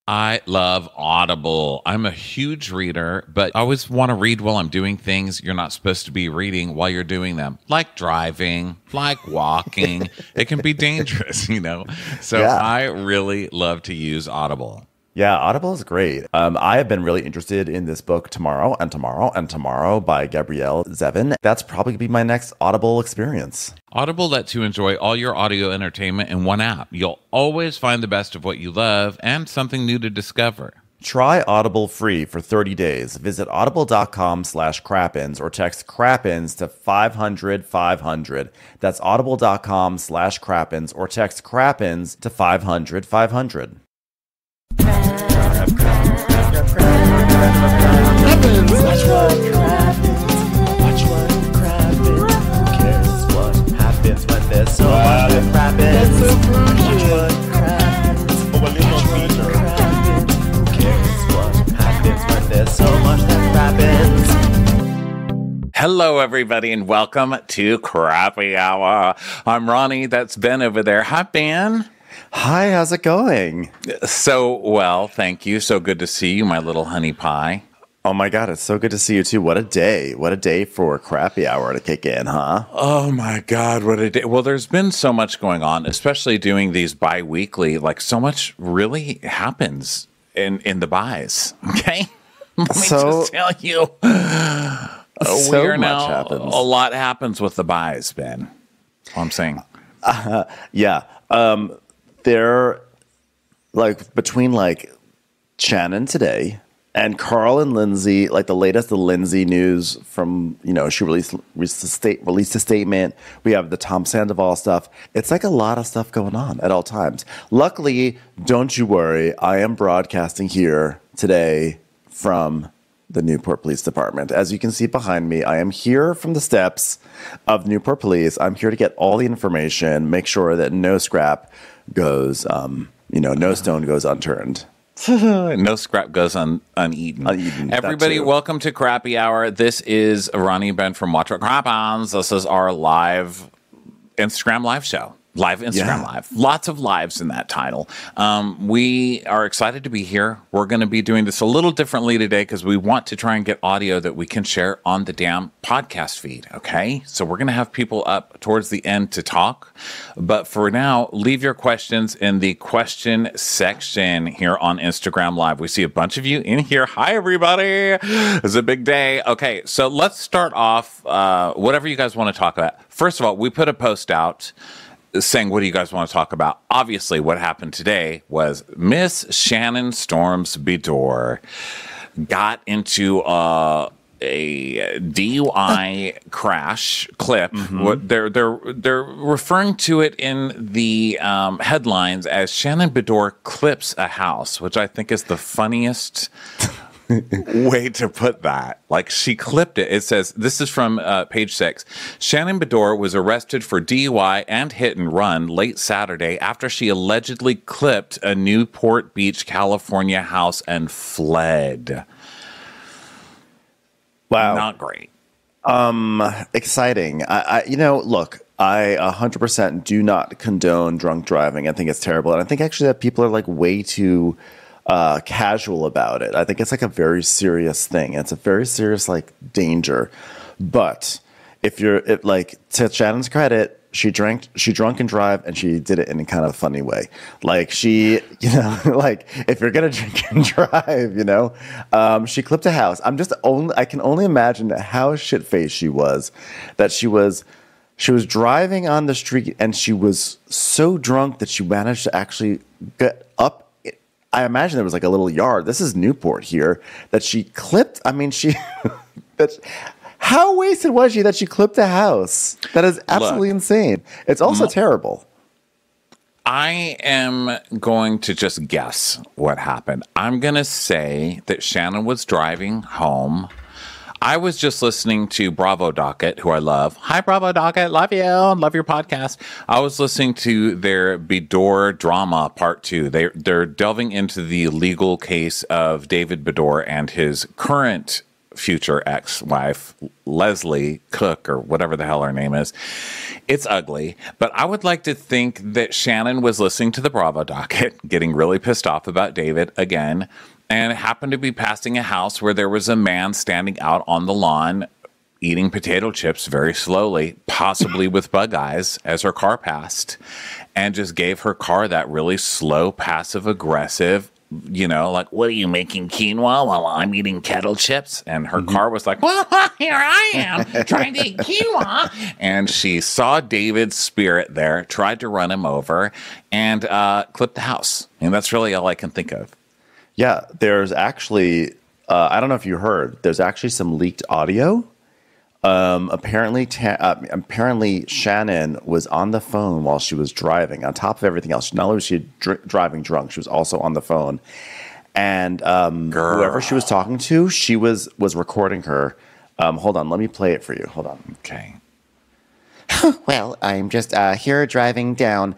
I love Audible. I'm a huge reader, but I always want to read while I'm doing things you're not supposed to be reading while you're doing them, like driving, like walking. It can be dangerous, you know? So Yeah. I really love to use Audible. Yeah, Audible is great. I have been really interested in this book, Tomorrow and Tomorrow and Tomorrow by Gabrielle Zevin. That's probably going to be my next Audible experience. Audible lets you enjoy all your audio entertainment in one app. You'll always find the best of what you love and something new to discover. Try Audible free for 30 days. Visit audible.com/crappins or text crappins to 500-500. That's audible.com/crappins or text crappins to 500-500. Hello, everybody, and welcome to Crappy Hour. I'm Ronnie. That's Ben over there. Hi, Ben. Hi, how's it going? So well, thank you. So good to see you, my little honey pie. Oh my God, it's so good to see you too. What a day. What a day for Crappy Hour to kick in, huh? Oh my God, what a day. Well, there's been so much going on, especially doing these bi-weekly. Like, so much really happens in the buys, okay? Let me just tell you. So much happens. A lot happens with the buys, Ben. All I'm saying. Yeah. They're like between like Shannon today and Carl and Lindsay, like the latest, the Lindsay news from, you know, she released a statement. We have the Tom Sandoval stuff. It's like a lot of stuff going on at all times. Luckily, don't you worry. I am broadcasting here today from the Newport Police Department. As you can see behind me, I am here from the steps of Newport Police. I'm here to get all the information, make sure that no scrap goes, no stone goes unturned. No scrap goes uneaten. Everybody, welcome to Crappy Hour. This is Ronnie and Ben from Watch What Crappens. This is our live Instagram live show. Live Instagram Live. Lots of lives in that title. We are excited to be here. We're going to be doing this a little differently today because we want to try and get audio that we can share on the damn podcast feed, okay? So we're going to have people up towards the end to talk. But for now, leave your questions in the question section here on Instagram Live. We see a bunch of you in here. Hi, everybody. It's a big day. Okay, so let's start off whatever you guys want to talk about. First of all, we put a post out saying, what do you guys want to talk about? Obviously, what happened today was Miss Shannon Storms Beador got into a DUI crash clip. Mm-hmm. They're referring to it in the headlines as Shannon Beador clips a house, which I think is the funniest way to put that. Like, she clipped it. It says, this is from page 6. Shannon Beador was arrested for DUI and hit and run late Saturday after she allegedly clipped a Newport Beach, California house and fled. Wow. Not great. Exciting. Look, I 100% do not condone drunk driving. I think it's terrible. And I think actually that people are like way too casual about it. I think it's like a very serious thing. It's a very serious like danger. But to Shannon's credit, she drunk and drive, and she did it in a kind of funny way. Like like if you're gonna drink and drive, she clipped a house. I can only imagine how shit faced she was. That she was driving on the street and she was so drunk that she managed to actually get up. I imagine there was like a little yard. This is Newport here that she clipped. I mean, how wasted was she that she clipped a house? That is absolutely insane. It's also terrible. I am going to just guess what happened. I'm going to say that Shannon was driving home. I was just listening to Bravo Docket, who I love. Hi, Bravo Docket. Love you. Love your podcast. I was listening to their Beador drama part 2. They're delving into the legal case of David Beador and his current future ex-wife, Leslie Cook, or whatever the hell her name is. It's ugly, but I would like to think that Shannon was listening to the Bravo docket, getting really pissed off about David again, and happened to be passing a house where there was a man standing out on the lawn eating potato chips very slowly, possibly with bug eyes, as her car passed, and just gave her car that really slow, passive-aggressive, like, what are you making, quinoa while I'm eating kettle chips? And her car was like, well, here I am trying to eat quinoa. And she saw David's spirit there, tried to run him over, and clipped the house. And that's really all I can think of. Yeah, there's actually, I don't know if you heard, there's actually some leaked audio. Apparently Shannon was on the phone while she was driving. On top of everything else, not only was she driving drunk, she was also on the phone. And whoever she was talking to, she was recording her. Hold on, let me play it for you. Hold on. Okay. Well, I'm just here driving down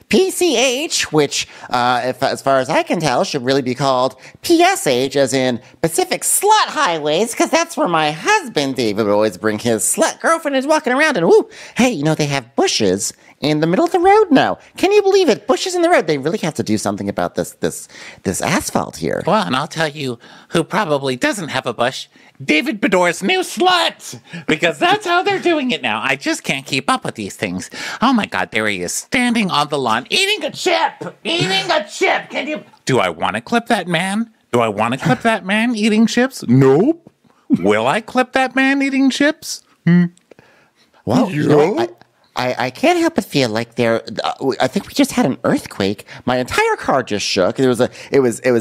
PCH, which, as far as I can tell, should really be called PSH, as in Pacific Slut Highways, because that's where my husband David would always bring his slut girlfriend is walking around, and ooh, hey, they have bushes in the middle of the road now. Can you believe it? Bushes in the road. They really have to do something about this asphalt here. Well, and I'll tell you who probably doesn't have a bush. David Beador's new slut, because that's how they're doing it now. I just can't keep up with these things. Oh my God, there he is, standing on the lawn, eating a chip. Can you? Do I want to clip that man? Do I want to clip that man eating chips? Nope. Will I clip that man eating chips? Well, I can't help but feel like I think we just had an earthquake. My entire car just shook. It was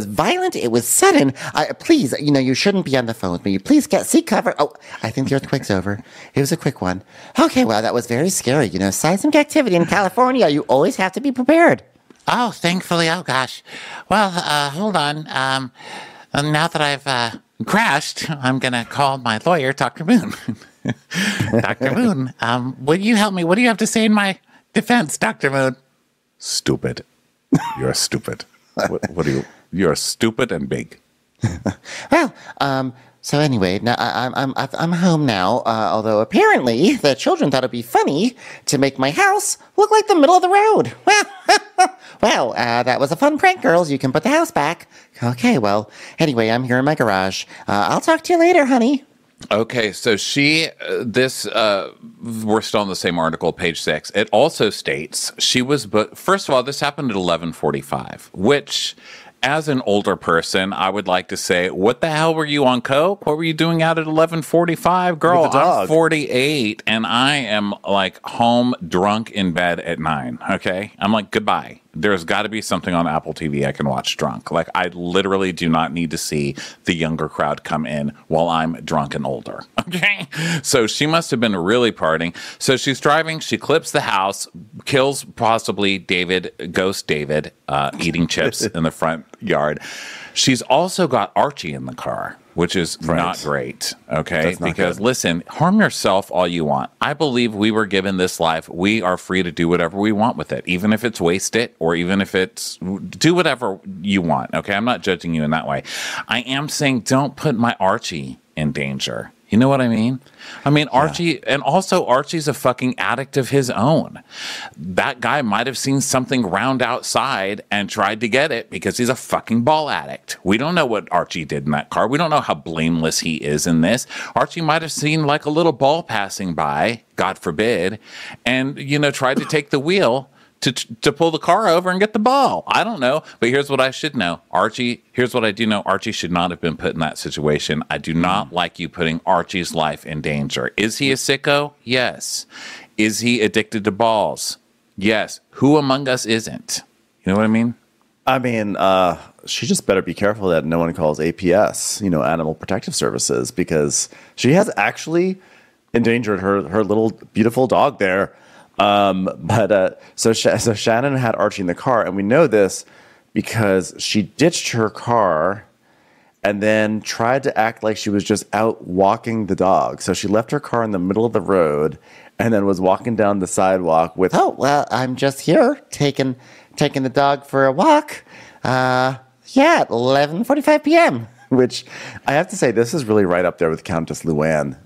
violent. It was sudden. Please, you shouldn't be on the phone with me. Please seek cover. Oh, I think the earthquake's over. It was a quick one. Okay, well, that was very scary. Seismic activity in California. You always have to be prepared. Oh, thankfully. Oh, gosh. Well, hold on. Now that I've crashed, I'm going to call my lawyer, Dr. Moon. Dr. Moon, will you help me? What do you have to say in my defense, Dr. Moon? Stupid. You're stupid. What are you? You're stupid and big. Well, so anyway, now I'm home now. Although apparently the children thought it'd be funny to make my house look like the middle of the road. Well, that was a fun prank, girls. You can put the house back. Okay, well, anyway, I'm here in my garage. I'll talk to you later, honey. Okay, so we're still on the same article, page 6. It also states but first of all, this happened at 11:45, which, as an older person, I would like to say, what the hell were you on coke? What were you doing out at 11:45? Girl, I'm 48, and I am, home drunk in bed at 9, okay? I'm like, goodbye. There's got to be something on Apple TV I can watch drunk. I literally do not need to see the younger crowd come in while I'm drunk and older. Okay? So she must have been really partying. So she's driving. She clips the house, kills possibly Ghost David, eating chips in the front yard. She's also got Archie in the car, which is not great, okay? Because, listen, harm yourself all you want. I believe we were given this life. We are free to do whatever we want with it, even if it's waste it or even if it's do whatever you want, okay? I'm not judging you in that way. I am saying don't put my Archie in danger. You know what I mean? Archie, and also Archie's a fucking addict of his own. That guy might have seen something round outside and tried to get it because he's a fucking ball addict. We don't know what Archie did in that car. We don't know how blameless he is in this. Archie might have seen a little ball passing by, God forbid, and, tried to take the wheel to pull the car over and get the ball. I don't know, but here's what I should know. Here's what I do know. Archie should not have been put in that situation. I do not like you putting Archie's life in danger. Is he a sicko? Yes. Is he addicted to balls? Yes. Who among us isn't? You know what I mean? She just better be careful that no one calls APS, Animal Protective Services, because she has actually endangered her little beautiful dog there. So Shannon had Archie in the car, and we know this because she ditched her car and then tried to act like she was just out walking the dog. So she left her car in the middle of the road and then was walking down the sidewalk with... Oh, well, I'm just here taking the dog for a walk. At 11:45 p.m. Which I have to say, this is really right up there with Countess Luann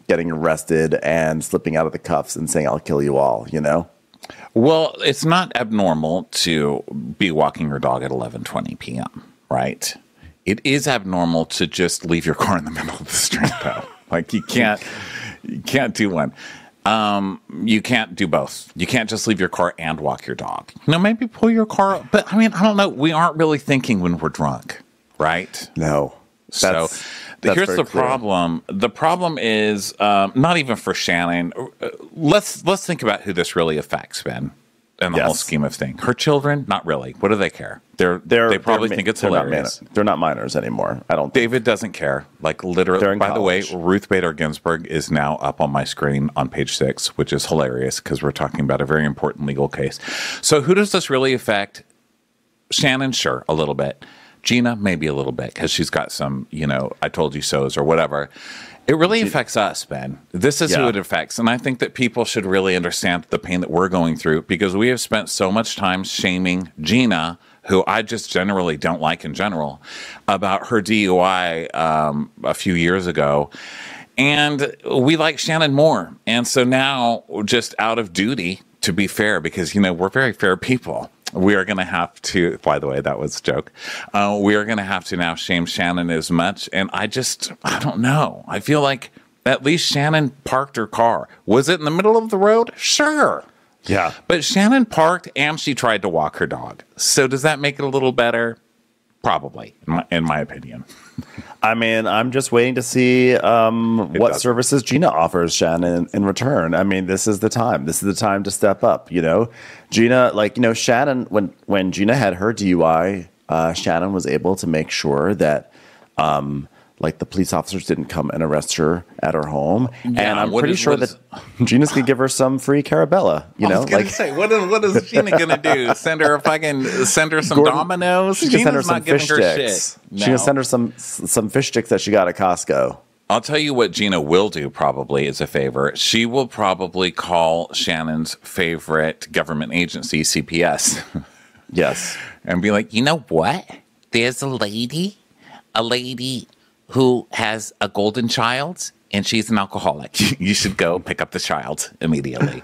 getting arrested and slipping out of the cuffs and saying, "I'll kill you all," you know? Well, it's not abnormal to be walking your dog at 11:20 p.m., right? It is abnormal to just leave your car in the middle of the street, though. Like, you can't do one. You can't do both. You can't just leave your car and walk your dog. Maybe pull your car. But, I mean, I don't know. We aren't really thinking when we're drunk, right? No. So here's the problem. The problem is not even for Shannon. Let's think about who this really affects, Ben, in the whole scheme of things. Her children, not really. What do they care? They probably think it's hilarious. They're not minors anymore. I don't. David doesn't care. Like, literally. By the way, Ruth Bader Ginsburg is now up on my screen on page 6, which is hilarious because we're talking about a very important legal case. So who does this really affect? Shannon, sure, a little bit. Gina, maybe a little bit because she's got some, I told you so's or whatever. It really affects us, Ben. This is who it affects. And I think that people should really understand the pain that we're going through because we have spent so much time shaming Gina, who I just generally don't like in general, about her DUI a few years ago. And we like Shannon more. And so now, just out of duty, to be fair, because, we're very fair people, we are going to have to, by the way, that was a joke. We are going to have to now shame Shannon as much. And I don't know. I feel like at least Shannon parked her car. Was it in the middle of the road? Sure. Yeah. But Shannon parked and she tried to walk her dog. So does that make it a little better? Probably, in my opinion. I mean, I'm just waiting to see what services Gina offers Shannon in return. I mean, this is the time. This is the time to step up, Gina, Shannon, when Gina had her DUI, Shannon was able to make sure that the police officers didn't come and arrest her at her home. Yeah, and I'm pretty sure that Gina's going to give her some free Carabella, I was going to say, what is Gina going to do? Send her some Dominoes? She's going to send her some fish sticks. No. She's going to send her some fish sticks that she got at Costco. I'll tell you what Gina will do probably as a favor. She will probably call Shannon's favorite government agency, CPS. Yes. And be like, you know what? There's a lady who has a golden child, and she's an alcoholic. You should go pick up the child immediately.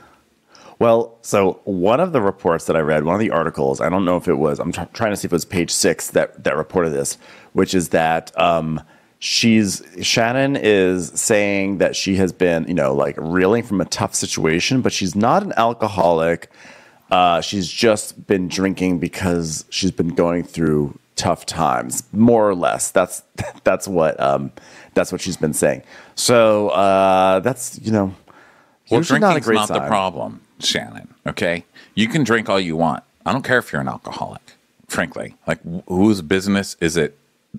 Well, so one of the reports that I read, one of the articles, I don't know if it was, I'm trying to see if it was page 6 that reported this, which is that Shannon is saying that she has been, reeling from a tough situation, but she's not an alcoholic. She's just been drinking because she's been going through tough times, more or less. That's what she's been saying. So that's well, drinking's not a great sign. The problem, Shannon. Okay, you can drink all you want. I don't care if you're an alcoholic. Frankly, like, whose business is it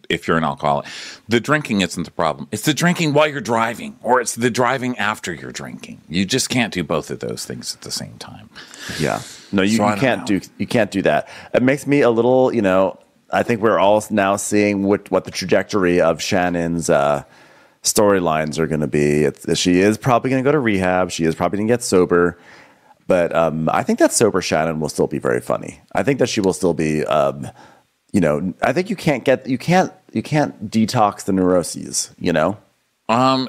if you're an alcoholic? The drinking isn't the problem. It's the drinking while you're driving, or it's the driving after you're drinking. You just can't do both of those things at the same time. Yeah, no, you can't do that. It makes me a little, I think we're all now seeing what the trajectory of Shannon's storylines are going to be. She is probably going to go to rehab. She is probably going to get sober. But I think that sober Shannon will still be very funny. I think that she will still be, I think you can't detox the neuroses,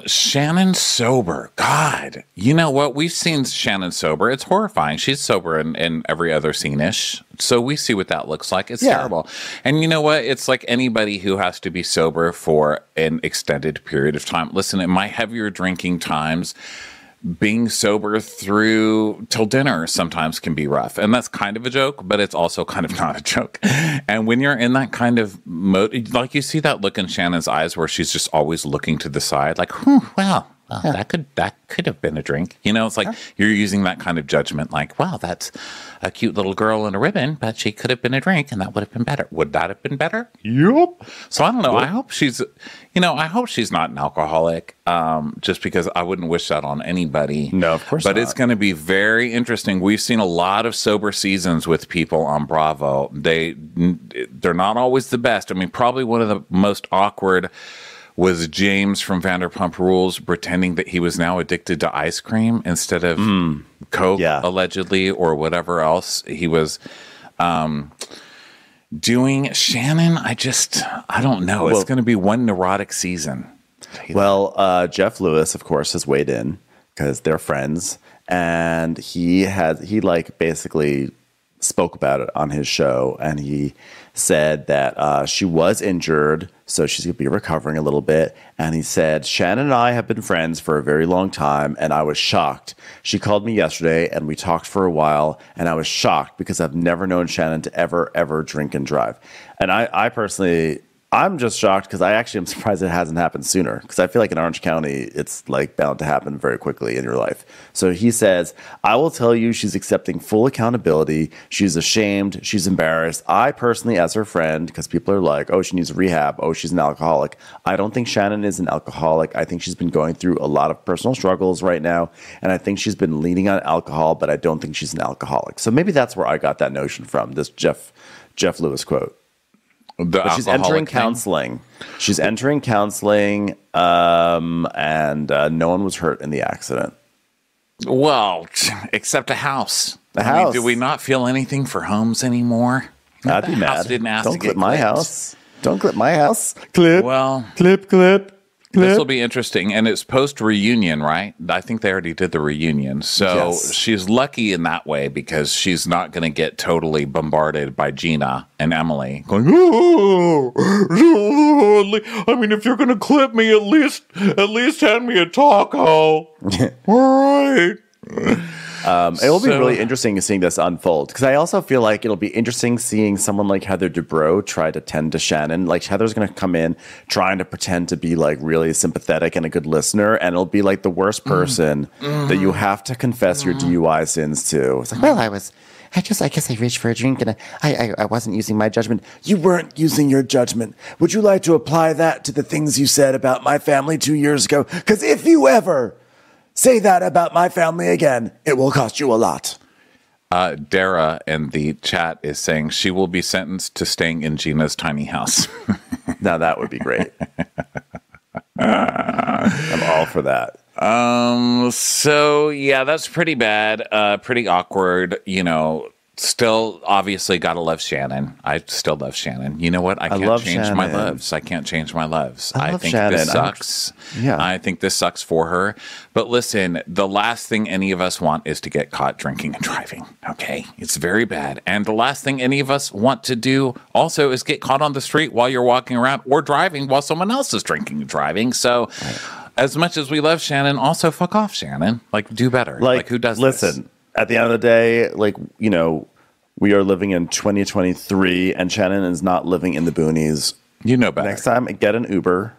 Shannon sober. God, you know what? We've seen Shannon sober. It's horrifying. She's sober in every other scene-ish. So we see what that looks like. It's terrible. And you know what? It's like anybody who has to be sober for an extended period of time. Listen, in my heavier drinking times, being sober through till dinner sometimes can be rough. And that's kind of a joke, but it's also kind of not a joke. And when you're in that kind of mode, like, you see that look in Shannon's eyes where she's just always looking to the side, like, well, that could have been a drink. It's like you're using that kind of judgment, like, wow, that's a cute little girl in a ribbon, but she could have been a drink and that would have been better. Would that have been better? Yep. So I don't know. I hope she's not an alcoholic, just because I wouldn't wish that on anybody. No, of course not. But it's going to be very interesting. We've seen a lot of sober seasons with people on Bravo. They're not always the best. I mean, probably one of the most awkward was James from Vanderpump Rules pretending that he was now addicted to ice cream instead of Coke, allegedly, or whatever else. He was doing. Shannon, I don't know. It's going to be one neurotic season. Well, Jeff Lewis, of course, has weighed in because they're friends, and he basically spoke about it on his show, and he said that she was injured, so she's going to be recovering a little bit. And he said, Shannon and I have been friends for a very long time, and I was shocked. She called me yesterday, and we talked for a while, and I was shocked because I've never known Shannon to ever drink and drive. And I personally... I'm just shocked because I actually am surprised it hasn't happened sooner, because I feel like in Orange County, it's like bound to happen very quickly in your life. So he says, I will tell you she's accepting full accountability. She's ashamed. She's embarrassed. I personally, as her friend, because people are like, oh, she needs rehab. Oh, she's an alcoholic. I don't think Shannon is an alcoholic. I think she's been going through a lot of personal struggles right now. And I think she's been leaning on alcohol, but I don't think she's an alcoholic. So maybe that's where I got that notion from, this Jeff Lewis quote. But she's entering counseling. She's entering counseling, and no one was hurt in the accident. Well, except a house. I mean, do we not feel anything for homes anymore? I'd be mad. House didn't ask Don't to clip get my clipped. house. Don't clip my house. Clip. Well, clip. This will be interesting. And it's post-reunion, right? I think they already did the reunion. So Yes. she's lucky in that way because she's not going to get totally bombarded by Gina and Emily going, oh, I mean, if you're going to clip me, at least hand me a taco. All right. It will be really interesting seeing this unfold, because I also feel like it'll be interesting seeing someone like Heather Dubrow try to tend to Shannon. Like, Heather's going to come in trying to pretend to be like really sympathetic and a good listener, and it'll be like the worst person that you have to confess your DUI sins to. It's like, Well, I guess I reached for a drink and I wasn't using my judgment. you weren't using your judgment. Would you like to apply that to the things you said about my family 2 years ago? Because if you ever say that about my family again, it will cost you a lot. Dara in the chat is saying she will be sentenced to staying in Gina's tiny house. Now that would be great. I'm all for that. So yeah, that's pretty bad. Pretty awkward, Still, obviously, gotta love Shannon. I still love Shannon. You know what? I can't change my loves. I can't change my loves. I think Shannon. This sucks. I think this sucks for her. But listen, the last thing any of us want is to get caught drinking and driving. Okay? It's very bad. And the last thing any of us want to do also is get caught on the street while you're walking around or driving while someone else is drinking and driving. So, as much as we love Shannon, also fuck off, Shannon. Like, do better. Like who does this? Listen, at the end of the day, we are living in 2023, and Shannon is not living in the boonies. You know better. Next time, get an Uber.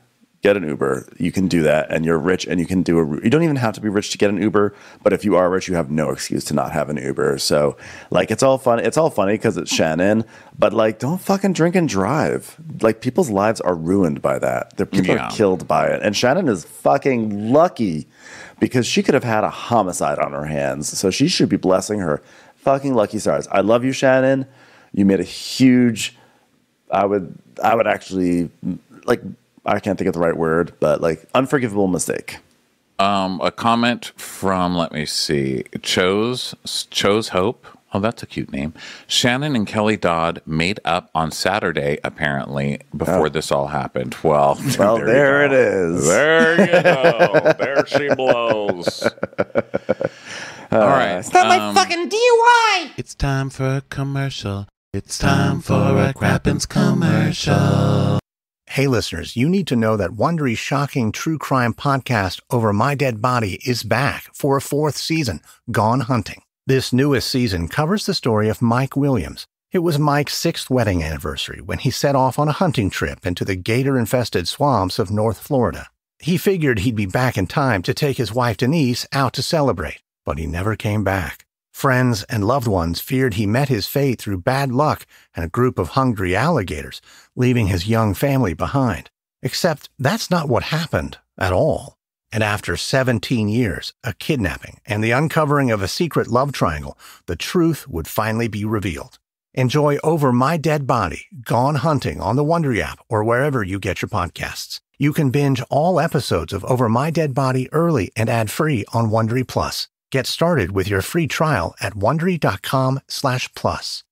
You can do that, and you're rich, and you can do you don't even have to be rich to get an Uber, but if you are rich, you have no excuse to not have an Uber. So, it's all fun. It's all funny because it's Shannon, but don't fucking drink and drive. People's lives are ruined by that. People are killed by it, and Shannon is fucking lucky because she could have had a homicide on her hands. So she should be blessing her fucking lucky stars. I love you, Shannon. You made a huge, I would actually, I can't think of the right word, but unforgivable mistake. A comment from, let me see, Chose Hope. Oh, that's a cute name. Shannon and Kelly Dodd made up on Saturday, apparently, before this all happened. Well, there it is. There you go. There she blows. All right. It's not my fucking DUI! It's time for a commercial. It's time for a Crappens commercial. Hey listeners, you need to know that Wondery's shocking true crime podcast, Over My Dead Body, is back for a 4th season, Gone Hunting. This newest season covers the story of Mike Williams. It was Mike's 6th wedding anniversary when he set off on a hunting trip into the gator-infested swamps of North Florida. He figured he'd be back in time to take his wife Denise out to celebrate, but he never came back. Friends and loved ones feared he met his fate through bad luck and a group of hungry alligators, leaving his young family behind. Except that's not what happened at all. And after 17 years, a kidnapping, and the uncovering of a secret love triangle, the truth would finally be revealed. Enjoy Over My Dead Body, Gone Hunting on the Wondery app or wherever you get your podcasts. You can binge all episodes of Over My Dead Body early and ad-free on Wondery Plus. Get started with your free trial at Wondery.com/plus.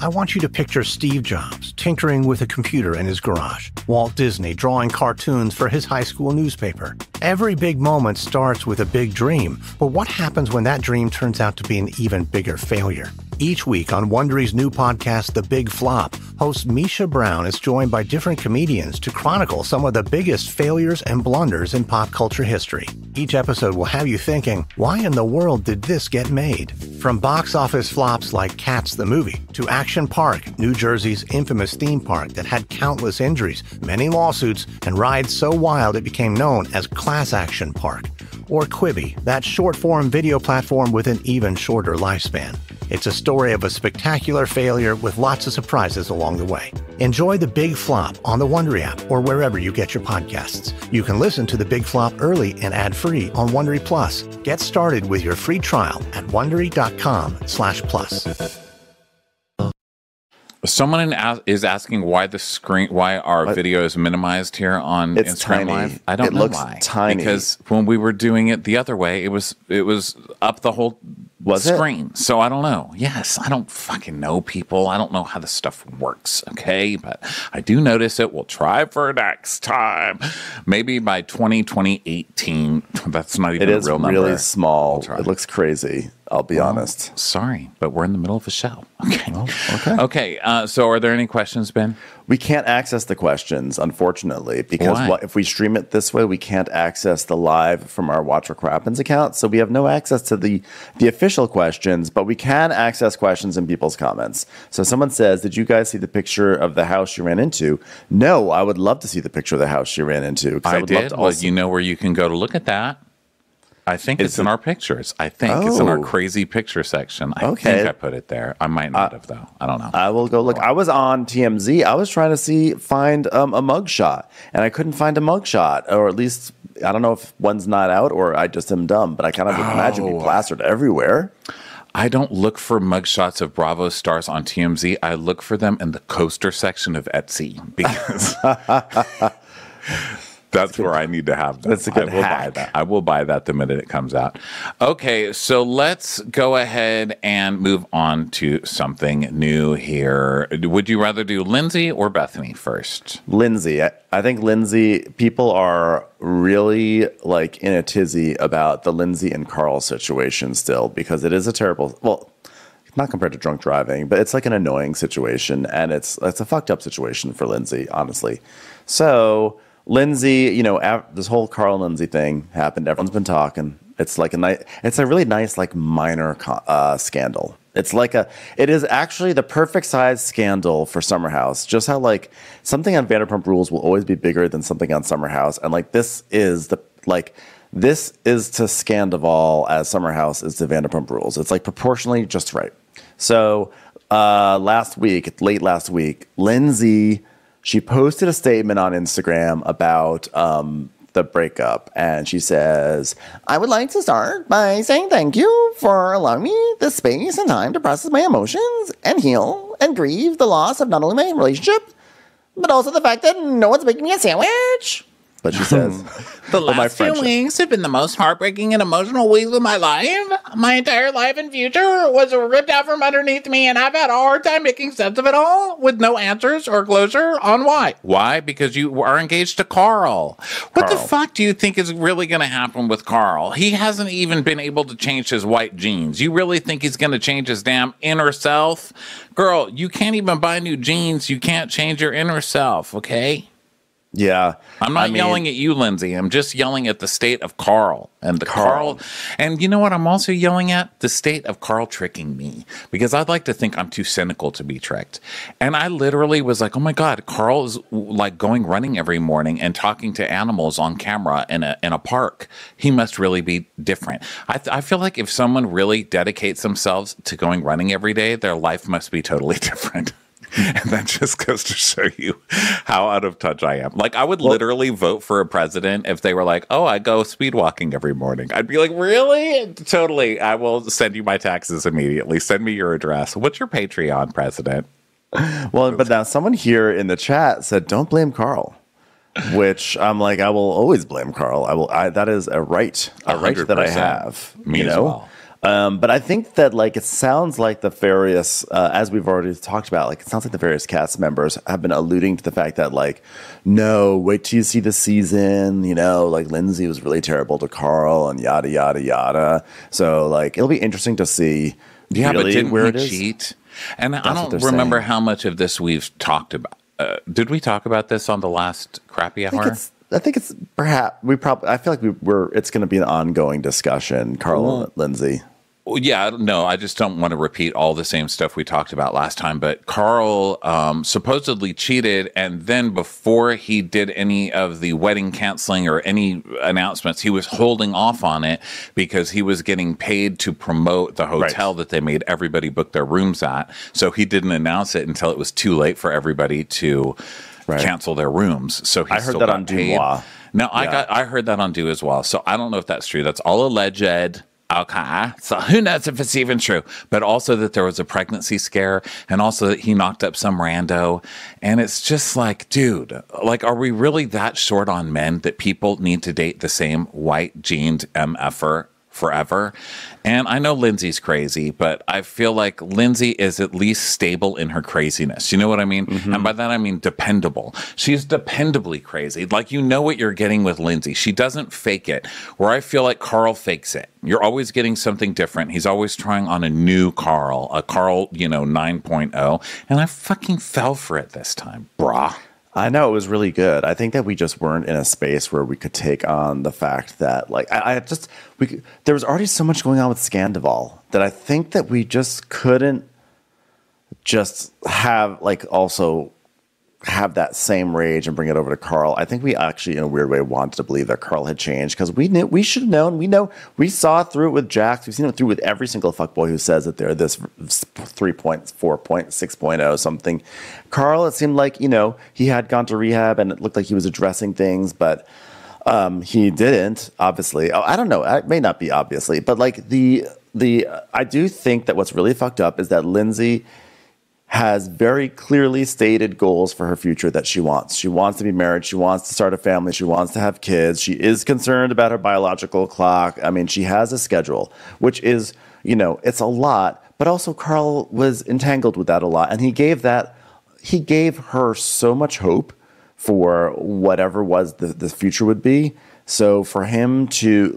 I want you to picture Steve Jobs tinkering with a computer in his garage, Walt Disney drawing cartoons for his high school newspaper. Every big moment starts with a big dream, but what happens when that dream turns out to be an even bigger failure? Each week on Wondery's new podcast, The Big Flop, host Misha Brown is joined by different comedians to chronicle some of the biggest failures and blunders in pop culture history. Each episode will have you thinking, why in the world did this get made? From box office flops like Cats the movie, to Action Park, New Jersey's infamous theme park that had countless injuries, many lawsuits, and rides so wild it became known as Class Action Park. Or Quibi, that short-form video platform with an even shorter lifespan. It's a story of a spectacular failure with lots of surprises along the way. Enjoy The Big Flop on the Wondery app or wherever you get your podcasts. You can listen to The Big Flop early and ad-free on Wondery Plus. Get started with your free trial at Wondery.com/plus. Someone is asking why our video is minimized here on Instagram tiny. Live. I don't know why. Tiny. Because when we were doing it the other way, it was up the whole screen. So I don't know. Yes, I don't fucking know, people. I don't know how this stuff works. Okay, but I do notice it. We'll try for next time. Maybe by 2018. That's not even a real number. It is really small. It looks crazy. I'll be honest. Sorry, but we're in the middle of a show. Okay. Oh, okay. Okay. So are there any questions, Ben? We can't access the questions, unfortunately, because if we stream it this way, we can't access the live from our Watch What Crappens account. So we have no access to the official questions, but we can access questions in people's comments. So someone says, did you guys see the picture of the house you ran into? No, I would love to see the picture of the house you ran into. I did. Well, you know where you can go to look at that. I think it's in our pictures. I think it's in our crazy picture section. I think I put it there. I might not have, though. I don't know. I will go look. I was on TMZ. I was trying to find a mugshot, and I couldn't find a mugshot, or at least, I don't know if one's not out or I just am dumb, but I kind of imagine be plastered everywhere. I don't look for mugshots of Bravo stars on TMZ. I look for them in the coaster section of Etsy, because... That's where I need to have them. That's a good hack. Buy that. I will buy that the minute it comes out. Okay, so let's go ahead and move on to something new here. Would you rather do Lindsay or Bethenny first? Lindsay. I think Lindsay, people are really in a tizzy about the Lindsay and Carl situation still, because it is a terrible, not compared to drunk driving, but it's like an annoying situation, and it's a fucked up situation for Lindsay, honestly. So... Lindsay, this whole Carl and Lindsay thing happened. Everyone's been talking. It's it's a really nice, minor scandal. It is actually the perfect size scandal for Summer House. Just how something on Vanderpump Rules will always be bigger than something on Summer House, and this is to Scandival as Summer House is to Vanderpump Rules. It's proportionally just right. So late last week, Lindsay. She posted a statement on Instagram about the breakup, and she says, I would like to start by saying thank you for allowing me the space and time to process my emotions and heal and grieve the loss of not only my relationship, but also the fact that no one's making me a sandwich. But she says, the last few weeks have been the most heartbreaking and emotional weeks of my life. My entire life and future was ripped out from underneath me, and I've had a hard time making sense of it all with no answers or closure on why. Why? Because you are engaged to Carl. What the fuck do you think is really going to happen with Carl? He hasn't even been able to change his white jeans. You really think he's going to change his damn inner self? Girl, you can't even buy new jeans. You can't change your inner self, okay? Yeah. I'm not yelling at you, Lindsay. I'm just yelling at the state of Carl. And Carl. And you know what I'm also yelling at? The state of Carl tricking me. Because I'd like to think I'm too cynical to be tricked. And I literally was like, oh my God, Carl is going running every morning and talking to animals on camera in a park. He must really be different. I feel like if someone really dedicates themselves to going running every day, their life must be totally different. And that just goes to show you how out of touch I am. I would literally vote for a president if they were like, oh, I go speed walking every morning. I'd be like, really? Totally. I will send you my taxes immediately. Send me your address. What's your Patreon, president? Well, but now someone here in the chat said, don't blame Carl. Which I'm I will always blame Carl. That is a right that I have. Me as well. But I think that like it sounds like the various, as we've already talked about, like it sounds like the various cast members have been alluding to the fact that like, no, wait till you see the season. You know, like Lindsay was really terrible to Carl and yada yada yada. So like it'll be interesting to see. Yeah, really but didn't where we it is. cheat? And That's I what don't they're remember saying. how much of this we've talked about. Did we talk about this on the last crappy hour? I think it's perhaps I feel like it's going to be an ongoing discussion, Carl and Lindsay. Well, yeah, no, I just don't want to repeat all the same stuff we talked about last time. But Carl supposedly cheated, and then before he did any of the wedding canceling or any announcements, he was holding off on it because he was getting paid to promote the hotel that they made everybody book their rooms at. So he didn't announce it until it was too late for everybody to cancel their rooms. So he I heard that on DUI. No, I heard that on DUI as well. So I don't know if that's true. That's all alleged. Okay, so who knows if it's even true? But also that there was a pregnancy scare, and also that he knocked up some rando. And it's just like, dude, like, are we really that short on men that people need to date the same white jeaned MFer forever? And I know Lindsay's crazy, but I feel like Lindsay is at least stable in her craziness. You know what I mean? Mm-hmm. And by that, I mean dependable. She's dependably crazy. Like, you know what you're getting with Lindsay. She doesn't fake it, where I feel like Carl fakes it. You're always getting something different. He's always trying on a new Carl, a Carl, 9.0. And I fucking fell for it this time, brah. I know it was really good. I think that we just weren't in a space where we could take on the fact that, like, there was already so much going on with Scandival that I think that we just couldn't just have, like, also have that same rage and bring it over to Carl. I think we actually, in a weird way, wanted to believe that Carl had changed because we should have known. We saw through it with Jax. We've seen it through with every single fuckboy who says that they're this 3.4.6.0 something. Carl, it seemed like, he had gone to rehab and it looked like he was addressing things, but he didn't, obviously. I don't know. It may not be obviously, but like I do think that what's really fucked up is that Lindsay has very clearly stated goals for her future that she wants. She wants to be married. She wants to start a family. She wants to have kids. She is concerned about her biological clock. I mean, she has a schedule, which is, it's a lot. But also Carl was entangled with that a lot. And he gave her so much hope for whatever was the future would be. So for him to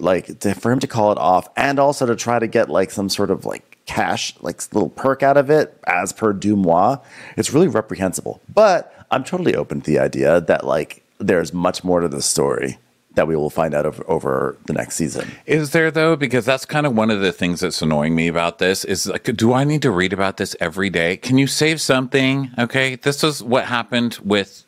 call it off and also to try to get like some sort of like cash, like little perk out of it, as per Dumois, it's really reprehensible. But I'm totally open to the idea that like there's much more to the story that we will find out over the next season. Is there though? Because that's kind of one of the things that's annoying me about this is like, do I need to read about this every day? Can you save something? Okay, this is what happened with.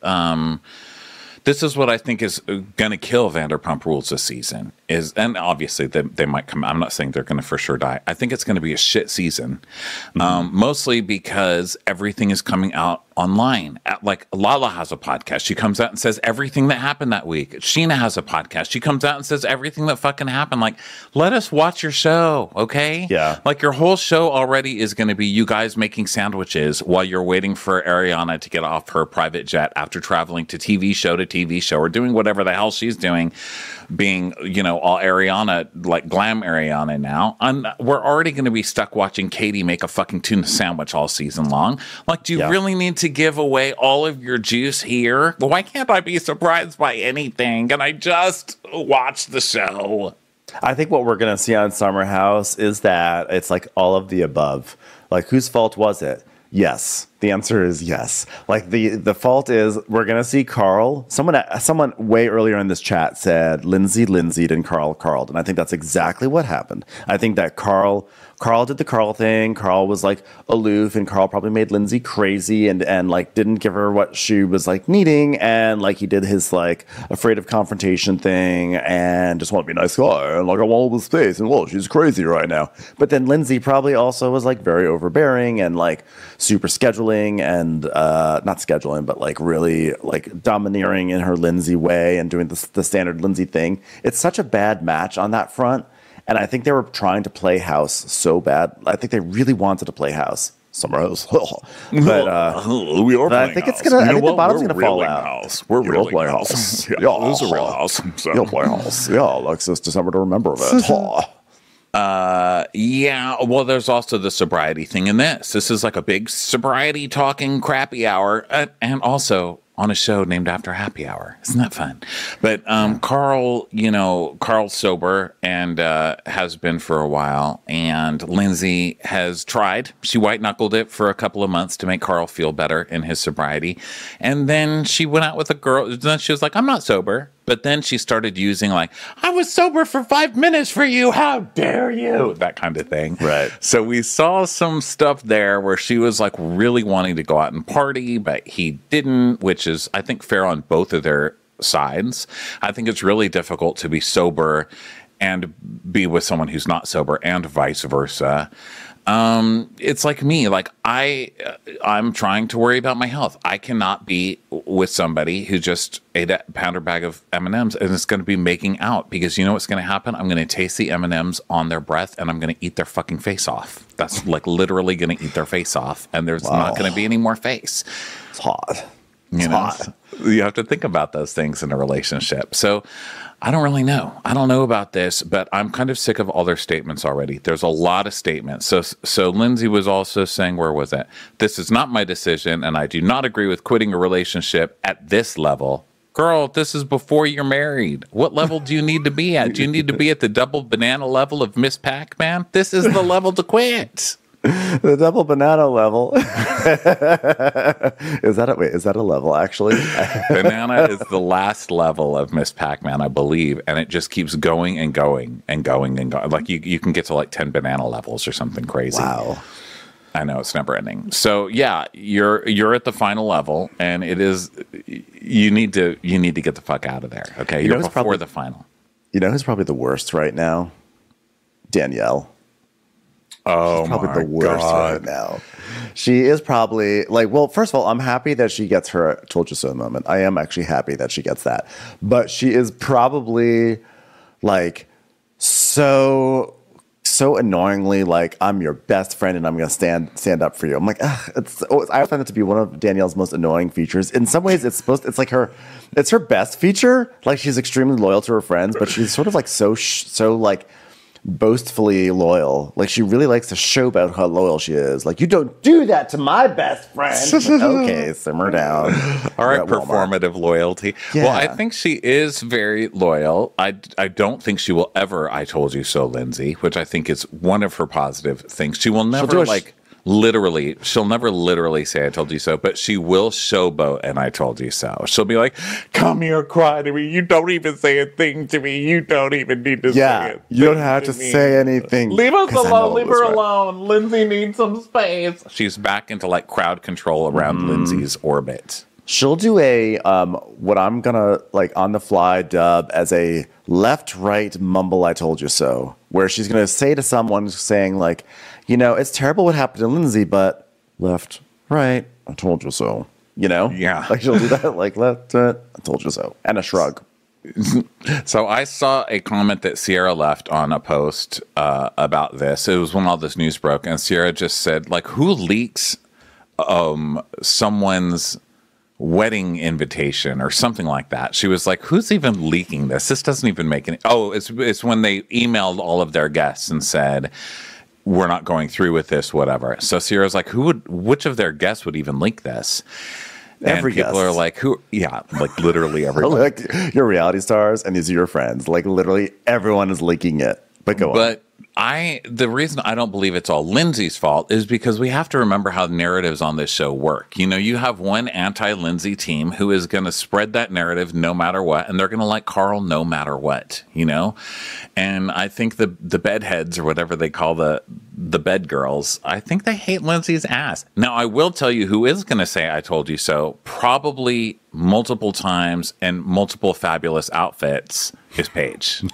This is what I think is going to kill Vanderpump Rules this season. And obviously they might come. I'm not saying they're going to for sure die. I think it's going to be a shit season, mostly because everything is coming out online. Like Lala has a podcast. She comes out and says everything that happened that week. Sheena has a podcast. She comes out and says everything that fucking happened. Like, let us watch your show, okay? Yeah. Like your whole show already is going to be you guys making sandwiches while you're waiting for Ariana to get off her private jet after traveling to TV show or doing whatever the hell she's doing, being, all Ariana, like glam Ariana now. We're already going to be stuck watching Katie make a fucking tuna sandwich all season long. Like, do you really need to give away all of your juice here? Why can't I be surprised by anything? Can I just watch the show? I think what we're going to see on Summer House is that it's like all of the above. Like, whose fault was it? Yes. The answer is yes. Like the fault is we're going to see Carl. Someone way earlier in this chat said Lindsay'd and Carl called. And I think that's exactly what happened. I think that Carl did the Carl thing. Carl was like aloof, and Carl probably made Lindsay crazy and like didn't give her what she was like needing. And like he did his like afraid of confrontation thing and just want to be a nice guy. And like, I want all the space. And well, she's crazy right now. But then Lindsay probably also was like very overbearing and like super scheduling and not scheduling, but like really like domineering in her Lindsay way and doing the standard Lindsay thing. It's such a bad match on that front. And I think they were trying to play house so bad. I think they really wanted to play house. Summer House. But we are I think it's gonna. I think the bottom's gonna fall out. House. We're really play house. Yeah, this is a real house. So. You'll play house. Yeah, Alexis, December to remember that. Yeah, well, there's also the sobriety thing in this. This is like a big sobriety talking crappy hour, and also on a show named after Happy Hour. Isn't that fun? But Carl, Carl's sober and has been for a while, and Lindsay has tried. She white-knuckled it for a couple of months to make Carl feel better in his sobriety, and then she went out with a girl. Then she was like, I'm not sober. But then she started using like, I was sober for 5 minutes for you. How dare you? That kind of thing. Right. So we saw some stuff there where she was like really wanting to go out and party, but he didn't, which is, I think, fair on both of their sides. I think it's really difficult to be sober and be with someone who's not sober and vice versa. It's like me, like I'm trying to worry about my health. I cannot be with somebody who just ate a pounder bag of M&Ms and is going to be making out, because you know what's going to happen? I'm going to taste the M&Ms on their breath and I'm going to eat their fucking face off. That's like literally going to eat their face off, and there's not going to be any more face. It's hot. You have to think about those things in a relationship. So I don't really know. I don't know about this, but I'm kind of sick of all their statements already. There's a lot of statements. So Lindsay was also saying, where was it? This is not my decision, and I do not agree with quitting a relationship at this level. Girl, this is before you're married. What level do you need to be at? Do you need to be at the double banana level of Miss Pac-Man? This is the level to quit. The double banana level. Is that a level, actually? Banana is the last level of Miss Pac-Man, I believe, and it just keeps going and going and going and going. Like you can get to like 10 banana levels or something crazy. Wow. I know, it's never ending. So yeah, you're at the final level, and it is you need to get the fuck out of there. Okay, you're before the final. You know who's probably the worst right now? Danielle. Oh, she's probably the worst right now. She is probably like, well, first of all, I'm happy that she gets her told you so moment. I am actually happy that she gets that. But she is probably like so annoyingly like, I'm your best friend and I'm going to stand up for you. I'm like, I find it to be one of Danielle's most annoying features. In some ways, it's her best feature. Like, she's extremely loyal to her friends, but she's sort of like so like boastfully loyal. Like, she really likes to show about how loyal she is. Like, you don't do that to my best friend. Like, okay, simmer down. All right, performative loyalty. Yeah. Well, I think she is very loyal. I don't think she will ever I told you so, Lindsay, which I think is one of her positive things. She will never she'll never literally say I told you so, but she will showboat and I told you so. She'll be like, come here, cry to me. You don't even say a thing to me. You don't even need to say it. You don't have to say anything. Leave us alone. Leave her alone. Lindsay needs some space. She's back into like crowd control around Lindsay's orbit. She'll do a what I'm gonna like on the fly dub as a left-right mumble I told you so, where she's gonna say to someone saying like, you know, it's terrible what happened to Lindsay, but left, right, I told you so. You know? Yeah. Like, she'll do that, like, left, I told you so. And a shrug. So I saw a comment that Sierra left on a post about this. It was when all this news broke, and Sierra just said, like, who leaks someone's wedding invitation or something like that? She was like, who's even leaking this? This doesn't even make any... Oh, it's when they emailed all of their guests and said, we're not going through with this, whatever. So Sierra's like, which of their guests would even leak this? Every and people guest. are like, who? Yeah, like literally everyone. Like, your reality stars and these are your friends. Like, literally everyone is leaking it. But go on. But the reason I don't believe it's all Lindsay's fault is because we have to remember how narratives on this show work. You know, you have one anti-Lindsay team who is going to spread that narrative no matter what, and they're going to like Carl no matter what, you know? And I think the bedheads, or whatever they call the bed girls, I think they hate Lindsay's ass. Now, I will tell you who is going to say I told you so, probably multiple times and multiple fabulous outfits, is Paige.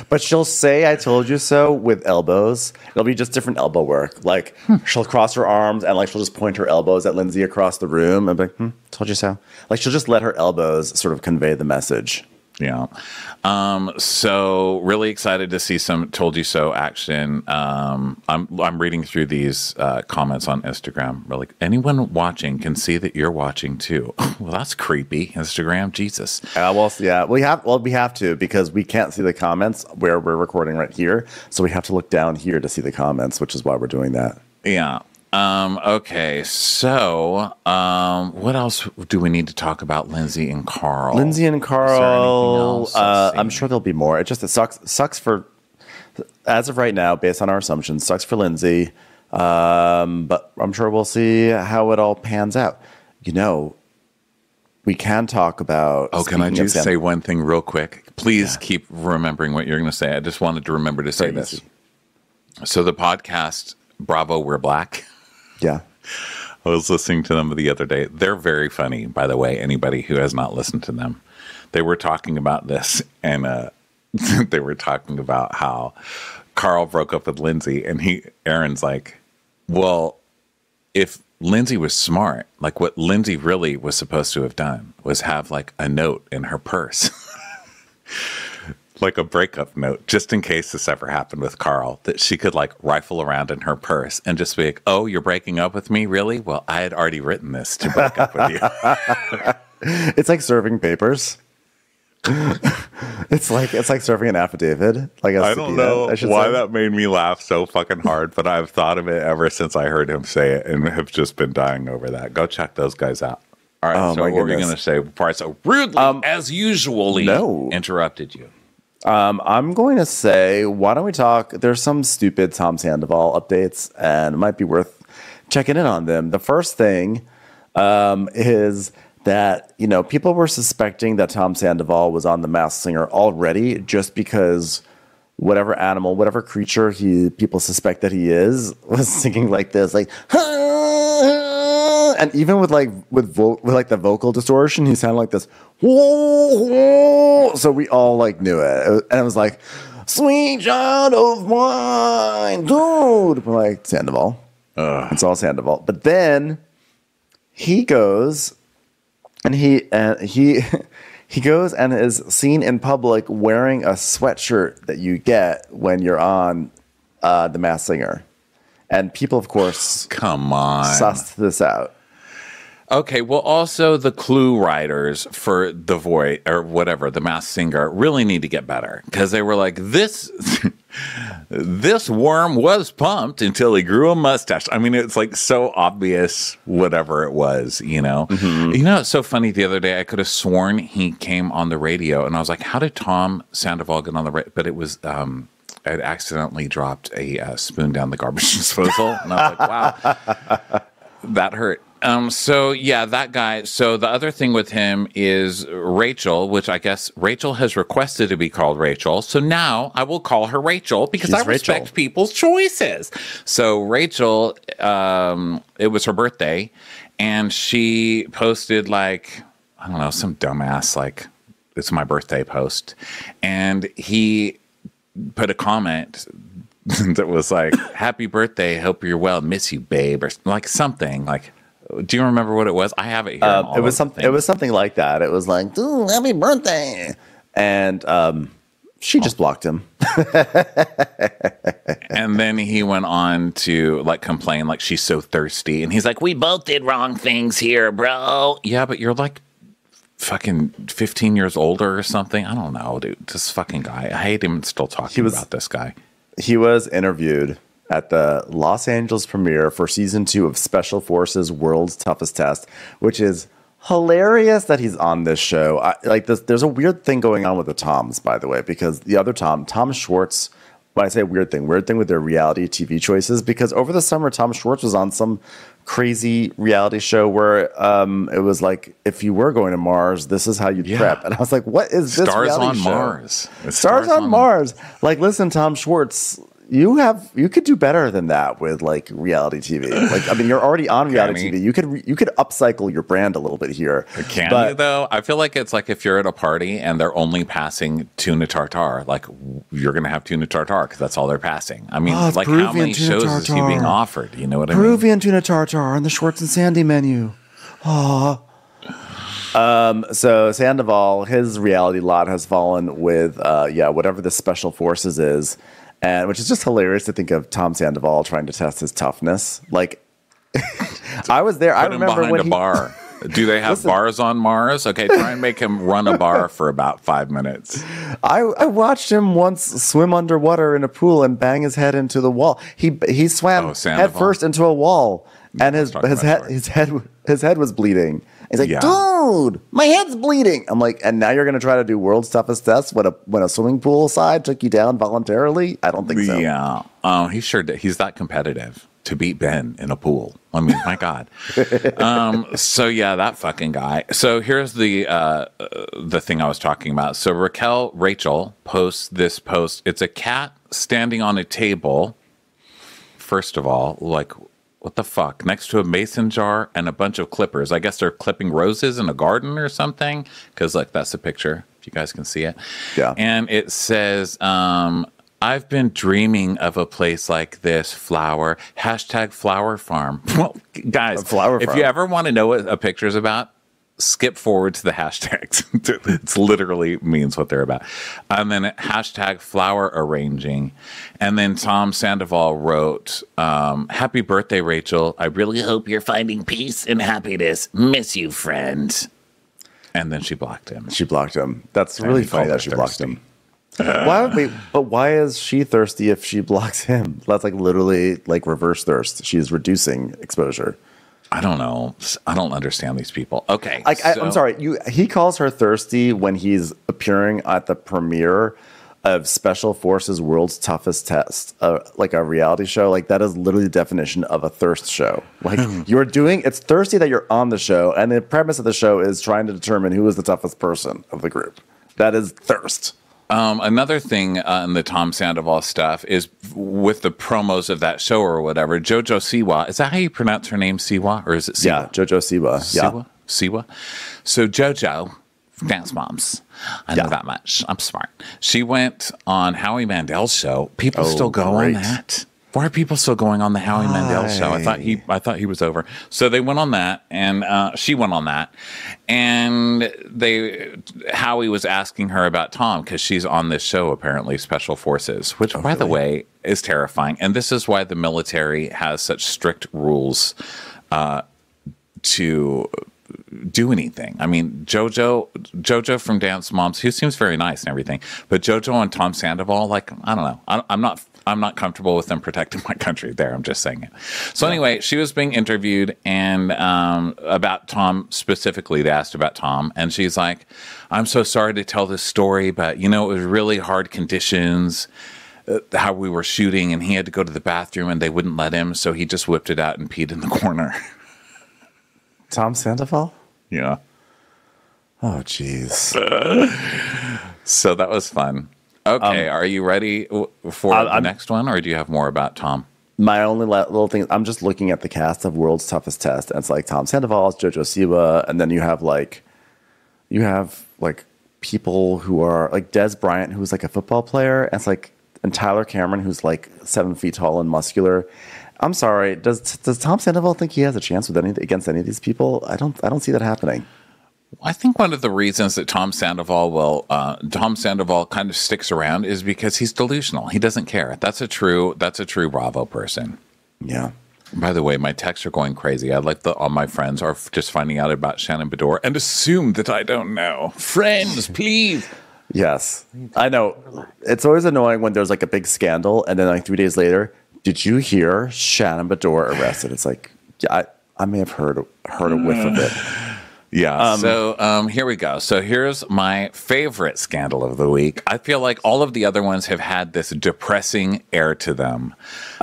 But she'll say I told you so with elbows. It'll be just different elbow work. Like, she'll cross her arms and like she'll just point her elbows at Lindsay across the room and be like, told you so. Like, she'll just let her elbows sort of convey the message. Yeah. So really excited to see some Told You So action. I'm reading through these comments on Instagram. Really, anyone watching can see that you're watching too. Well, that's creepy. Instagram, Jesus. We have to, because we can't see the comments where we're recording right here. So we have to look down here to see the comments, which is why we're doing that. Yeah. Okay, so what else do we need to talk about Lindsay and Carl? I'm sure there'll be more. It sucks for, as of right now, based on our assumptions, sucks for Lindsay. But I'm sure we'll see how it all pans out. We can talk about. Oh, can I just say one thing real quick? Please keep remembering what you're going to say. I just wanted to remember to say this. So the podcast, Bravo, We're Black. Yeah. I was listening to them the other day. They're very funny, by the way, anybody who has not listened to them. They were talking about this, and they were talking about how Carl broke up with Lindsay, and Aaron's like, well, if Lindsay was smart, like what Lindsay really was supposed to have done was have like a note in her purse. Like a breakup note, just in case this ever happened with Carl, that she could like rifle around in her purse and just be like, oh, you're breaking up with me? Really? Well, I had already written this to break up with you. It's like serving papers. It's like serving an affidavit. Like I don't know why that made me laugh so fucking hard, but I've thought of it ever since I heard him say it and have just been dying over that. Go check those guys out. All right, so what were you going to say before I so rudely, as usually, interrupted you? I'm going to say, why don't we talk? There's some stupid Tom Sandoval updates, and it might be worth checking in on them. The first thing is that, people were suspecting that Tom Sandoval was on The Masked Singer already, just because whatever animal, whatever creature people suspect that he is, was singing like this, like, and even with the vocal distortion, he sounded like this. So we all knew it, and it was like, "Sweet child of mine, dude." We're like, Sandoval. It's all Sandoval. But then he goes, and he goes and is seen in public wearing a sweatshirt that you get when you're on The Masked Singer, and people, of course, come on, sussed this out. Okay, well, also the clue writers for The Voice or whatever, The Masked Singer, really need to get better, because they were like, this worm was pumped until he grew a mustache. I mean, it's like so obvious, whatever it was, Mm-hmm. It's so funny. The other day, I could have sworn he came on the radio, and I was like, how did Tom Sandoval get on the radio? But it was, I'd accidentally dropped a spoon down the garbage disposal, and I was like, wow, that hurt. That guy. So the other thing with him is Rachel, which I guess Rachel has requested to be called Rachel. So now I will call her Rachel because I respect people's choices. So Rachel, it was her birthday, and she posted some dumbass, it's my birthday post. And he put a comment that was like, happy birthday, hope you're well, miss you, babe, or something like. Do you remember what it was? I have it here. It was something like that. It was like, "Dude, happy birthday," and she just blocked him. And then he went on to complain, like she's so thirsty, and he's like, "We both did wrong things here, bro." Yeah, but you're fucking 15 years older or something. I don't know, dude. This fucking guy. I hate him still talking about this guy. He was interviewed at the Los Angeles premiere for season 2 of Special Forces World's Toughest Test, which is hilarious that he's on this show. There's a weird thing going on with the Toms, by the way, because the other Tom Schwartz, when I say weird thing with their reality TV choices, because over the summer, Tom Schwartz was on some crazy reality show where it was like, if you were going to Mars, this is how you'd prep. And I was like, what is this Stars reality on show? Mars. Stars on Mars. Listen, Tom Schwartz, you could do better than that with reality TV. You're already on reality TV. You could upcycle your brand a little bit here. Can you though? I feel like it's like if you're at a party and they're only passing tuna tartare, you're gonna have tuna tartare because that's all they're passing. I mean, how many shows is he being offered? You know what I mean? Peruvian tuna tartare on the Schwartz and Sandy menu. So Sandoval, his reality lot has fallen with, whatever the special forces is, and which is just hilarious to think of Tom Sandoval trying to test his toughness. Like, I was there. I remember behind when a bar. Do they have bars on Mars? Okay, try and make him run a bar for about 5 minutes. I watched him once swim underwater in a pool and bang his head into the wall. He swam head first into a wall, and his head was bleeding. He's like, dude, my head's bleeding. I'm like, and now you're going to try to do world's toughest test when a swimming pool side took you down voluntarily? I don't think so. Yeah. He's that competitive to beat Ben in a pool. I mean, my God. So yeah, that fucking guy. So here's the thing I was talking about. So Rachel posts this post. It's a cat standing on a table. First of all, like, what the fuck? Next to a mason jar and a bunch of clippers. I guess they're clipping roses in a garden or something. Because, like, that's the picture, if you guys can see it. Yeah. And it says, I've been dreaming of a place like this, flower. #flower farm. Well, guys, if you ever want to know what a picture is about, skip forward to the hashtags. It literally means what they're about. And then #flower arranging. And then Tom Sandoval wrote, happy birthday, Rachel. I really hope you're finding peace and happiness. Miss you, friend. And then she blocked him. That's really funny that she blocked him. Why is she thirsty if she blocks him? That's like literally like reverse thirst. She's reducing exposure. I don't know. I don't understand these people. Okay. I'm sorry. He calls her thirsty when he's appearing at the premiere of Special Forces World's Toughest Test, like a reality show. Like, that is literally the definition of a thirst show. Like, it's thirsty that you're on the show, and the premise of the show is trying to determine who is the toughest person of the group. That is thirst. Another thing in the Tom Sandoval stuff is with the promos of that show or whatever, JoJo Siwa. Is that how you pronounce her name, Siwa? Or is it Siwa? Yeah, JoJo Siwa. Siwa. So JoJo, Dance Moms. I know that much. I'm smart. She went on Howie Mandel's show. People still go on that. Why are people still going on the Howie Mandel show? I thought he was over. So they went on that, and she went on that, and Howie was asking her about Tom because she's on this show apparently, Special Forces, which by the way is terrifying. And this is why the military has such strict rules to do anything. I mean, JoJo from Dance Moms, who seems very nice and everything, but JoJo and Tom Sandoval, like, I don't know. I'm not comfortable with them protecting my country there. I'm just saying it. So anyway, she was being interviewed and about Tom specifically. They asked about Tom, and she's like, I'm so sorry to tell this story, but, it was really hard conditions, how we were shooting, and he had to go to the bathroom, and they wouldn't let him, so he just whipped it out and peed in the corner. Tom Sandoval? Yeah. Oh, jeez. So that was fun. Okay, are you ready for the next one, or do you have more about Tom? My only little thing, I'm just looking at the cast of World's Toughest Test, and it's like Tom Sandoval, JoJo Siwa, and then you have people who are like Des Bryant, who's like a football player, and Tyler Cameron, who's like 7 feet tall and muscular. I'm sorry, does Tom Sandoval think he has a chance against any of these people? I don't see that happening. I think one of the reasons that Tom Sandoval kind of sticks around is because he's delusional. He doesn't care. That's a true Bravo person. Yeah. By the way, my texts are going crazy. All my friends are just finding out about Shannon Beador and assume that I don't know. Friends, please. Yes, I know. It's always annoying when there's like a big scandal, and then like 3 days later, did you hear Shannon Beador arrested? It's like, yeah, I may have heard a whiff of it. Yeah. So here we go. So here's my favorite scandal of the week. I feel like all of the other ones have had this depressing air to them.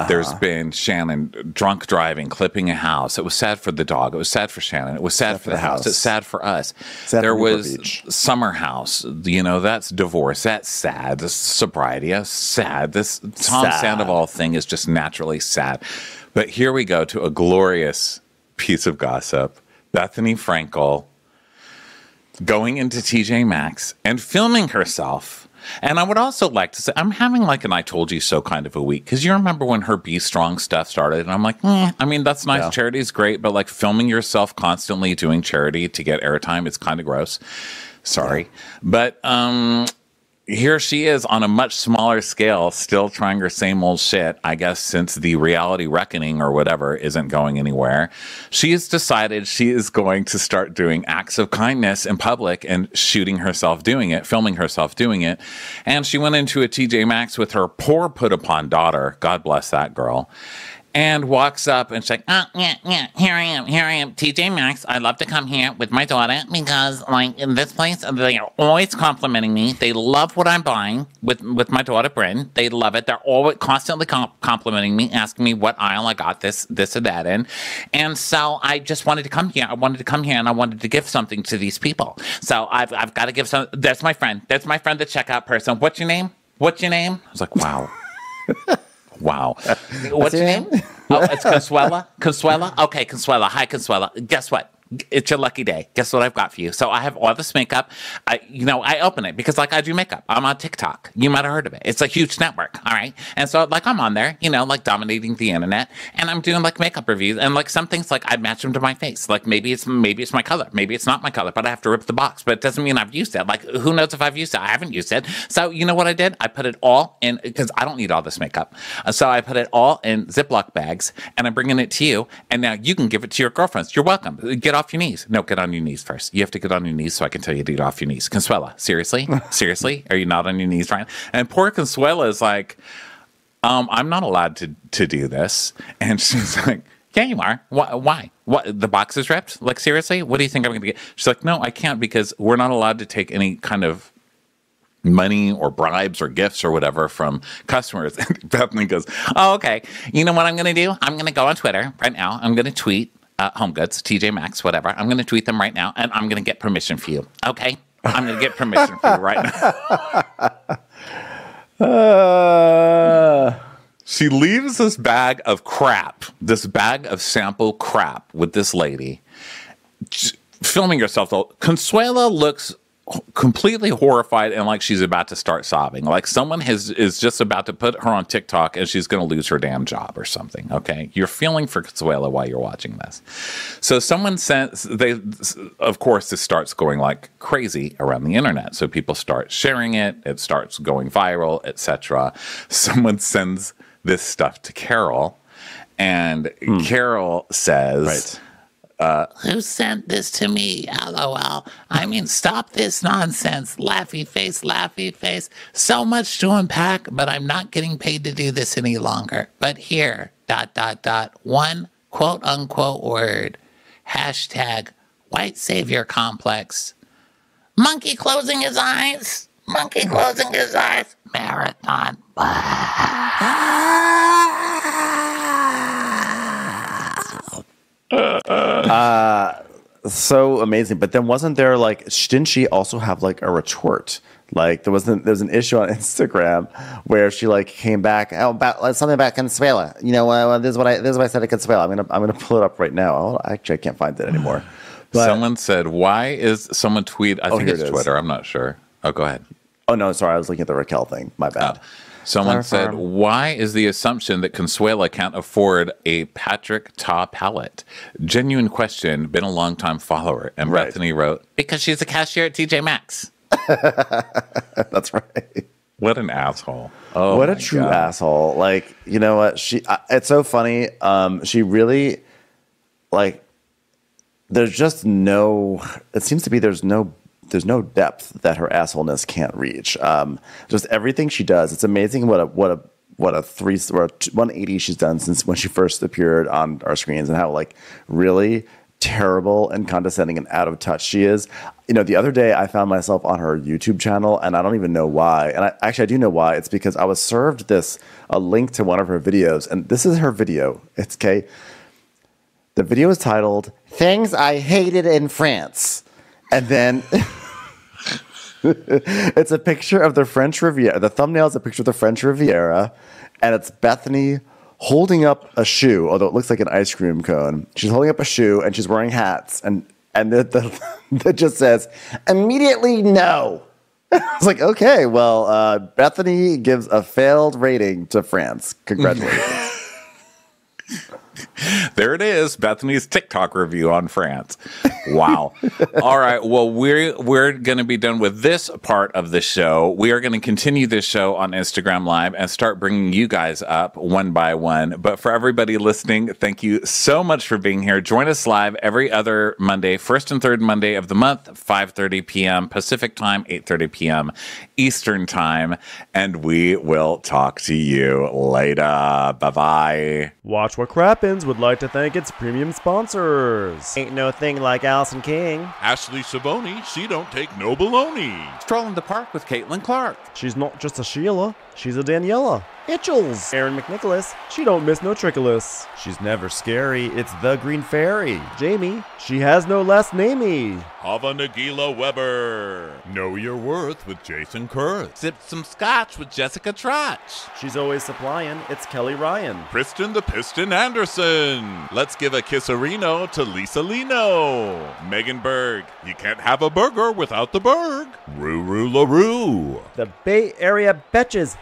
There's been Shannon drunk driving, clipping a house. It was sad for the dog. It was sad for Shannon. It was sad for the house. It's sad for us. There was Summer House. That's divorce. That's sad. This sobriety. That's sad. This Tom Sandoval thing is just naturally sad. But here we go to a glorious piece of gossip. Bethenny Frankel going into TJMaxx and filming herself And I would also like to say, I'm having like an I told you so kind of a week. Because you remember when her Be Strong stuff started, and I'm like, I mean, that's nice. Yeah. Charity is great, but like filming yourself constantly doing charity to get airtime, it's kind of gross. Sorry. Yeah. But here she is on a much smaller scale, still trying her same old shit, I guess, since the reality reckoning or whatever isn't going anywhere. She has decided she is going to start doing acts of kindness in public and shooting herself doing it, filming herself doing it. And she went into a TJMaxx with her poor put-upon daughter, God bless that girl, and walks up and she's like, yeah, here I am, TJMaxx. I love to come here with my daughter because, like, in this place, they are always complimenting me. They love what I'm buying with my daughter, Bryn. They love it. They're always constantly complimenting me, asking me what aisle I got this or that in. And so I just wanted to come here. I wanted to come here and I wanted to give something to these people. So I've got to give some. That's my friend. That's my friend, the checkout person. What's your name? I was like, wow. Wow. What's your name? Oh, it's Consuela. Consuela? Okay, Consuela. Hi, Consuela. Guess what? It's your lucky day. Guess what I've got for you? So I have all this makeup. I open it because, like, I do makeup. I'm on TikTok. You might have heard of it. It's a huge network, all right? And so, like, I'm on there, like, dominating the internet, and I'm doing, like, makeup reviews, and, like, some things, like, I match them to my face. Like, maybe it's my color. Maybe it's not my color, but I have to rip the box. But it doesn't mean I've used it. Like, who knows if I've used it? I haven't used it. So, you know what I did? I put it all in, because I don't need all this makeup. So I put it all in Ziploc bags, and I'm bringing it to you, and now you can give it to your girlfriends. You're welcome. Get off your knees. No, get on your knees first. You have to get on your knees so I can tell you to get off your knees. Consuela, seriously? Seriously? Are you not on your knees right now? And poor Consuela is like, I'm not allowed to do this. And she's like, yeah, you are. Why? What? The box is ripped? Like, seriously? What do you think I'm going to get? She's like, no, I can't because we're not allowed to take any kind of money or bribes or gifts or whatever from customers. And Bethenny goes, oh, okay. You know what I'm going to do? I'm going to go on Twitter right now. I'm going to tweet Home Goods, TJMaxx, whatever. I'm going to tweet them right now, and I'm going to get permission for you. Okay? I'm going to get permission for you right now. She leaves this bag of crap, this bag of sample crap with this lady, filming herself. Consuela looks completely horrified and like she's about to start sobbing. Like someone is just about to put her on TikTok and she's going to lose her damn job or something. Okay. You're feeling for Consuela while you're watching this. So someone sends, of course, this starts going like crazy around the internet. So people start sharing it. It starts going viral, etc. Someone sends this stuff to Carol and Carol says, right. Who sent this to me? LOL. I mean, stop this nonsense. Laughy face. So much to unpack, but I'm not getting paid to do this any longer. But here, ... one quote unquote word. # white savior complex. Monkey closing his eyes. Marathon. So amazing. But then wasn't there didn't she also have like a retort? Like there was an issue on Instagram where she came back about something about Consuela. This is what I said to Consuela. I'm gonna pull it up right now. Actually, I can't find it anymore. But someone said, "Why is someone tweet?" I think it's Twitter. I'm not sure. Oh, go ahead. Oh no, sorry. I was looking at the Raquel thing. My bad. Someone said, why is the assumption that Consuela can't afford a Patrick Ta palette? Genuine question, been a long-time follower. And right. Bethenny wrote, because she's a cashier at TJMaxx. That's right. What an asshole. Oh, what a true asshole. You know what? It's so funny. She really, there's just it seems to be there's no depth that her assholeness can't reach. Just everything she does, it's amazing what a 180 she's done since when she first appeared on our screens, and how really terrible and condescending and out of touch she is. The other day I found myself on her YouTube channel, and I don't even know why. And I do know why. It's because I was served a link to one of her videos, and this is her video. It's okay. The video is titled "Things I Hated in France." And then it's a picture of the French Riviera. The thumbnail is a picture of the French Riviera, and it's Bethenny holding up a shoe, although it looks like an ice cream cone. She's holding up a shoe, and she's wearing hats, and it just says, "Immediately no." I was like, okay, well, Bethenny gives a failed rating to France. Congratulations. There it is, Bethenny's TikTok review on France. Wow. All right. Well, we're going to be done with this part of the show. We are going to continue this show on Instagram Live and start bringing you guys up one by one. But for everybody listening, thank you so much for being here. Join us live every other Monday, first and third Monday of the month, 5:30 p.m. Pacific time, 8:30 p.m. Eastern time. And we will talk to you later. Bye-bye. Watch What Crappens would like to thank its premium sponsors. Ain't no thing like Allison King. Ashley Savoni, she don't take no baloney. Stroll in the park with Caitlin Clark. She's not just a Sheila, she's a Daniela. Itchels. Aaron McNicholas, she don't miss no trickolas. She's never scary, it's the Green Fairy. Jamie, she has no last namey. Hava Nagila Weber. Know Your Worth with Jason Kurth. Sip some scotch with Jessica Trotch. She's always supplying, it's Kelly Ryan. Kristen the Piston Anderson. Let's give a kisserino to Lisa Lino. Megan Berg. You can't have a burger without the Berg. Ruru LaRue. The Bay Area Betches.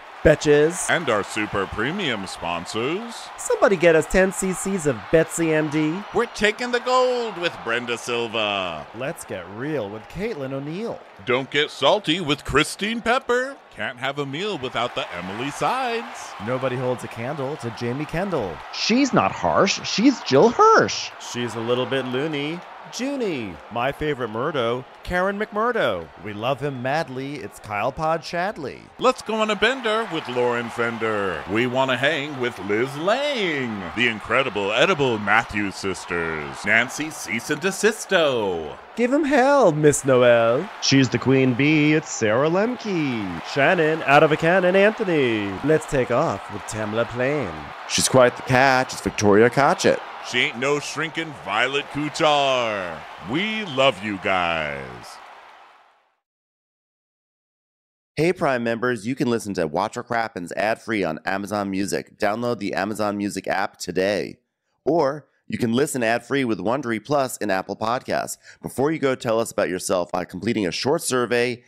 And our super premium sponsors. Somebody get us 10 cc's of Betsy MD. We're taking the gold with Brenda Silva. Let's get real with Caitlin O'Neill. Don't get salty with Christine Pepper. Can't have a meal without the Emily Sides. Nobody holds a candle to Jamie Kendall. She's not harsh. She's Jill Hirsch. She's a little bit loony. Junie. My favorite Murdo, Karen McMurdo. We love him madly, it's Kyle Pod Shadley. Let's go on a bender with Lauren Fender. We want to hang with Liz Lang. The incredible edible Matthews sisters. Nancy Cease and Desisto. Give him hell, Miss Noel. She's the queen bee. It's Sarah Lemke. Shannon, out of a cannon, Anthony. Let's take off with Tamla Plain. She's quite the catch. It's Victoria Cotchett. She ain't no shrinking Violet Kuchar. We love you guys. Hey, Prime members, you can listen to Watch What Crappens ad-free on Amazon Music. Download the Amazon Music app today. Or you can listen ad-free with Wondery Plus in Apple Podcasts. Before you go, tell us about yourself by completing a short survey